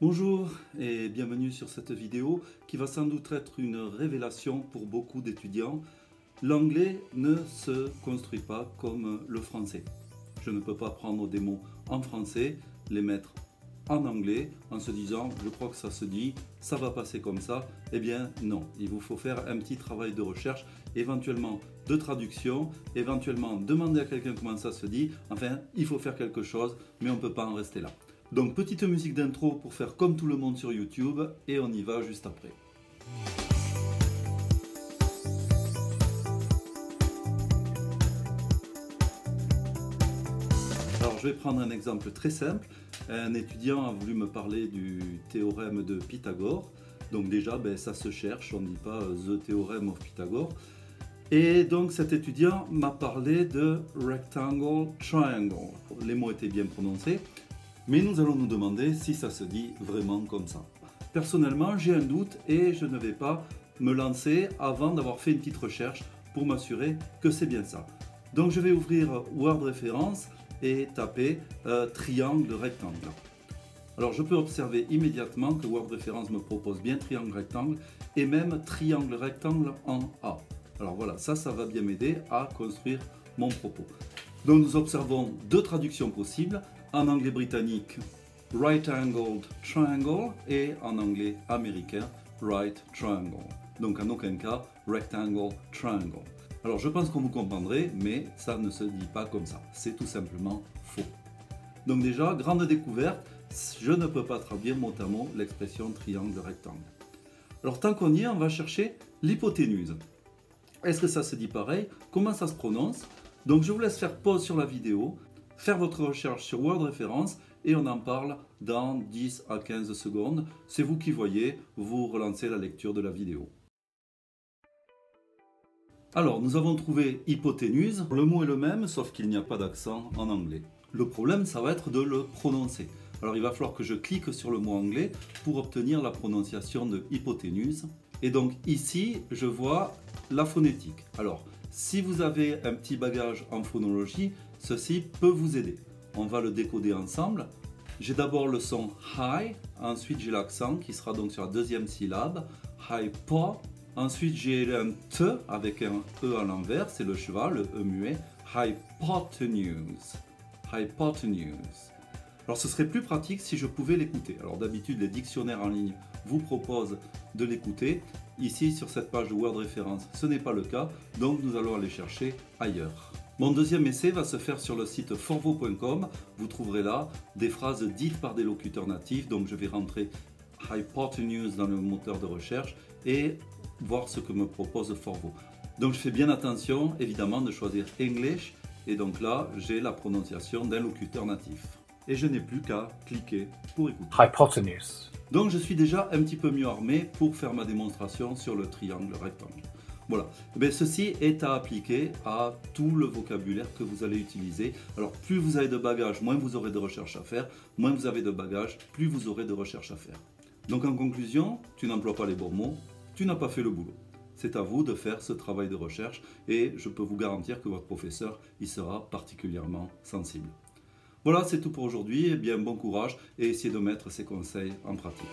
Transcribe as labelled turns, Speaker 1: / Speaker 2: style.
Speaker 1: Bonjour et bienvenue sur cette vidéo qui va sans doute être une révélation pour beaucoup d'étudiants. L'anglais ne se construit pas comme le français. Je ne peux pas prendre des mots en français, les mettre en anglais en se disant je crois que ça se dit, ça va passer comme ça. Eh bien non, il vous faut faire un petit travail de recherche, éventuellement de traduction, éventuellement demander à quelqu'un comment ça se dit. Enfin, il faut faire quelque chose, mais on ne peut pas en rester là. Donc petite musique d'intro pour faire comme tout le monde sur YouTube et on y va juste après. Alors je vais prendre un exemple très simple. Un étudiant a voulu me parler du théorème de Pythagore. Donc déjà ça se cherche, on ne dit pas The Theorem of Pythagore. Et donc cet étudiant m'a parlé de rectangle, triangle. Les mots étaient bien prononcés. Mais nous allons nous demander si ça se dit vraiment comme ça. Personnellement, j'ai un doute et je ne vais pas me lancer avant d'avoir fait une petite recherche pour m'assurer que c'est bien ça. Donc je vais ouvrir Word Référence et taper triangle rectangle. Alors je peux observer immédiatement que Word Référence me propose bien triangle rectangle et même triangle rectangle en A. Alors voilà, ça va bien m'aider à construire mon propos. Donc nous observons deux traductions possibles. En anglais britannique, right angled triangle et en anglais américain, right triangle. Donc en aucun cas, rectangle triangle. Alors je pense qu'on vous comprendrez, mais ça ne se dit pas comme ça. C'est tout simplement faux. Donc déjà, grande découverte, je ne peux pas traduire mot à mot l'expression triangle rectangle. Alors tant qu'on y est, on va chercher l'hypoténuse. Est-ce que ça se dit pareil? Comment ça se prononce? Donc je vous laisse faire pause sur la vidéo, faire votre recherche sur Word Référence et on en parle dans 10 à 15 secondes. C'est vous qui voyez, vous relancez la lecture de la vidéo. Alors, nous avons trouvé hypoténuse. Le mot est le même, sauf qu'il n'y a pas d'accent en anglais. Le problème, ça va être de le prononcer. Alors, il va falloir que je clique sur le mot anglais pour obtenir la prononciation de hypoténuse. Et donc ici, je vois la phonétique. Alors, si vous avez un petit bagage en phonologie, ceci peut vous aider. On va le décoder ensemble. J'ai d'abord le son high, ensuite j'ai l'accent qui sera donc sur la deuxième syllabe, hypo. Ensuite j'ai un T avec un E à l'envers, c'est le cheval, le E muet, hypotenuse. Hypotenuse. Alors ce serait plus pratique si je pouvais l'écouter. Alors d'habitude les dictionnaires en ligne vous proposent de l'écouter. Ici sur cette page de Word Référence, ce n'est pas le cas, donc nous allons aller chercher ailleurs. Mon deuxième essai va se faire sur le site forvo.com. Vous trouverez là des phrases dites par des locuteurs natifs, donc je vais rentrer hypotenuse dans le moteur de recherche et voir ce que me propose Forvo. Donc je fais bien attention évidemment de choisir English et donc là j'ai la prononciation d'un locuteur natif. Et je n'ai plus qu'à cliquer pour écouter.
Speaker 2: Hypotenuse.
Speaker 1: Donc je suis déjà un petit peu mieux armé pour faire ma démonstration sur le triangle rectangle. Voilà, mais ceci est à appliquer à tout le vocabulaire que vous allez utiliser. Alors plus vous avez de bagages, moins vous aurez de recherche à faire. Moins vous avez de bagages, plus vous aurez de recherche à faire. Donc en conclusion, tu n'emploies pas les bons mots, tu n'as pas fait le boulot. C'est à vous de faire ce travail de recherche et je peux vous garantir que votre professeur y sera particulièrement sensible. Voilà, c'est tout pour aujourd'hui. Eh bien, bon courage et essayez de mettre ces conseils en pratique.